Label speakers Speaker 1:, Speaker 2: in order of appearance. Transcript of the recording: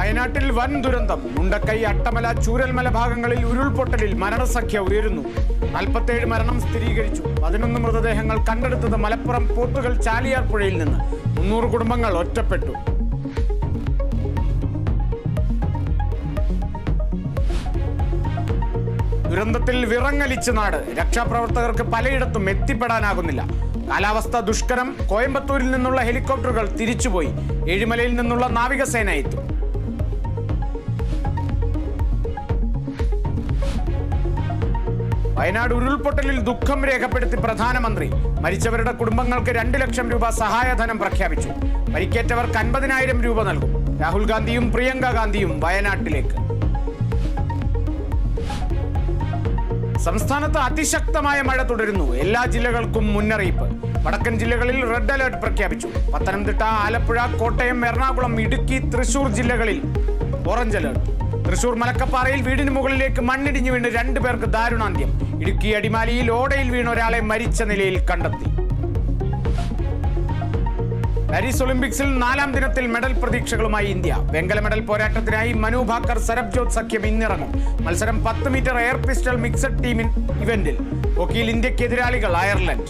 Speaker 1: വയനാട്ടിൽ വൻ ദുരന്തം. മുണ്ടക്കൈ, അട്ടമല, ചൂരൽമല ഭാഗങ്ങളിൽ ഉരുൾപൊട്ടലിൽ മരണസംഖ്യ ഉയരുന്നു. 47 മരണം സ്ഥിരീകരിച്ചു. 11 മൃതദേഹങ്ങൾ കണ്ടെടുത്തത് മലപ്പുറം പോത്തുകൽ ചാലിയാർ പുഴയിൽ നിന്ന്. 300 കുടുംബങ്ങൾ ഒറ്റപ്പെട്ടു. ദുരന്തത്തിൽ വിറങ്ങലിച്ച് നാട്. രക്ഷാപ്രവർത്തകർക്ക് പലയിടത്തും എത്തിപ്പെടാനാകുന്നില്ല. കാലാവസ്ഥ ദുഷ്കരം. കോയമ്പത്തൂരിൽ നിന്നുള്ള ഹെലികോപ്റ്ററുകൾ തിരിച്ചുപോയി. ഏഴിമലയിൽ നിന്നുള്ള നാവികസേന എത്തും. വയനാട് ഉരുൾപൊട്ടലിൽ ദുഃഖം രേഖപ്പെടുത്തി പ്രധാനമന്ത്രി. മരിച്ചവരുടെ കുടുംബങ്ങൾക്ക് 2 ലക്ഷം രൂപ സഹായധനം പ്രഖ്യാപിച്ചു. പരിക്കേറ്റവർക്ക് 50,000 രൂപ നൽകും. രാഹുൽ ഗാന്ധിയും പ്രിയങ്ക ഗാന്ധിയും വയനാട്ടിലേക്ക്. സംസ്ഥാനത്ത് അതിശക്തമായ മഴ തുടരുന്നു. എല്ലാ ജില്ലകൾക്കും മുന്നറിയിപ്പ്. വടക്കൻ ജില്ലകളിൽ റെഡ് അലർട്ട് പ്രഖ്യാപിച്ചു. പത്തനംതിട്ട, ആലപ്പുഴ, കോട്ടയം, എറണാകുളം, ഇടുക്കി, തൃശൂർ ജില്ലകളിൽ ഓറഞ്ച് അലർട്ട്. തൃശൂർ മലക്കപ്പാറയിൽ വീടിന് മുകളിലേക്ക് മണ്ണിടിഞ്ഞു വീണ് 2 പേർക്ക് ദാരുണാന്ത്യം. ഇടുക്കി അടിമാലിയിൽ ഓടയിൽ വീണ ഒരാളെ മരിച്ച നിലയിൽ കണ്ടെത്തി. പാരീസ് ഒളിമ്പിക്സിൽ 4ാം ദിനത്തിൽ മെഡൽ പ്രതീക്ഷകളുമായി ഇന്ത്യ. വെങ്കല മെഡൽ പോരാട്ടത്തിനായി മനു ഭാക്കർ, സരബ്ജോത് സഖ്യം ഇന്നിറങ്ങും. മത്സരം 10 മീറ്റർ എയർ പിസ്റ്റൾ മിക്സഡ് ടീമിൻ ഇവന്റിൽ. ഹോക്കിയിൽ ഇന്ത്യക്ക് എതിരാളികൾ അയർലൻഡ്.